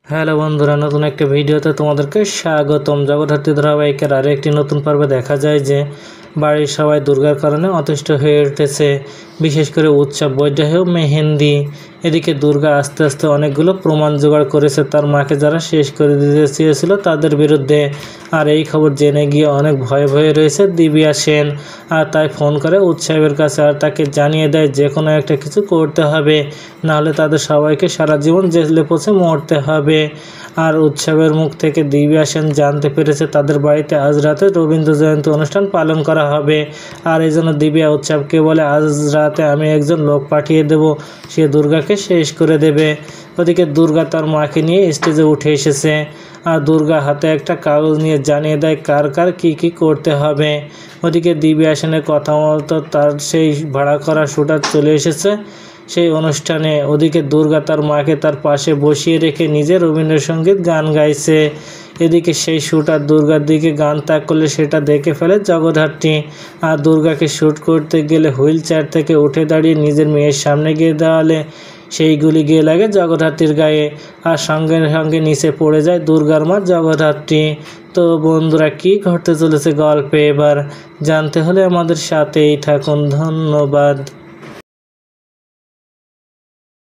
Hello বন্ধুরা, নতুন একটা ভিডিওতে তোমাদেরকে স্বাগতম। জগদ্ধাত্রী ধারাবাহিকের আরও একটি নতুন পর্বে দেখা যায় যে বাড়ির সবাই দুর্গার কারণে অতিষ্ঠ হয়ে উঠেছে, বিশেষ করে উৎসব বৈদ্যাহেও মেহেন্দি। এদিকে দুর্গা আস্তে আস্তে অনেকগুলো প্রমাণ জোগাড় করেছে তার মাকে যারা শেষ করে দিতে চেয়েছিল তাদের বিরুদ্ধে। আর এই খবর জেনে গিয়ে অনেক ভয়ে ভয়ে রয়েছে দিব্যা সেন, আর তাই ফোন করে উৎসবের কাছে আর তাকে জানিয়ে দেয় যে কোনো একটা কিছু করতে হবে, নাহলে তাদের সবাইকে সারা জীবন জেলে পচে মরতে হবে। আর উৎসবের মুখ থেকে দিব্যা সেন জানতে পেরেছে তাদের বাড়িতে আজ রাতে রবীন্দ্র জয়ন্তী অনুষ্ঠান পালন করা হবে। আর এই জন্য দিব্যা উৎসবকে বলে আজ রাতে আমি একজন লোক পাঠিয়ে দেব, সে দুর্গাকে শেষ করে দেবে। ওদিকে দুর্গা তার মাকে নিয়ে স্টেজে উঠে এসেছে, আর দুর্গা হাতে একটা কাগজ নিয়ে জানিয়ে দেয় কার কার কী কী করতে হবে। ওদিকে দিব্যা সেনের কথা মতো তার সেই ভাড়া করা শুটার চলে এসেছে সেই অনুষ্ঠানে। ওদিকে দুর্গা তার মাকে তার পাশে বসিয়ে রেখে নিজে রবীন্দ্রসঙ্গীত গান গাইছে। এদিকে সেই শুটার দুর্গার দিকে গান তাক করলে সেটা দেখে ফেলে জগদ্ধাত্রী। আর দুর্গাকে শ্যুট করতে গেলে হুইল চেয়ার থেকে উঠে দাঁড়িয়ে নিজের মেয়ের সামনে গিয়ে দাঁড়ালে সেইগুলি গিয়ে লাগে জগদ্ধাত্রীর গায়ে, আর সঙ্গে সঙ্গে নিচে পড়ে যায় দুর্গার মা জগদ্ধাত্রী। তো বন্ধুরা, কী ঘটতে চলেছে গল্পে এবার জানতে হলে আমাদের সাথেই থাকুন। ধন্যবাদ।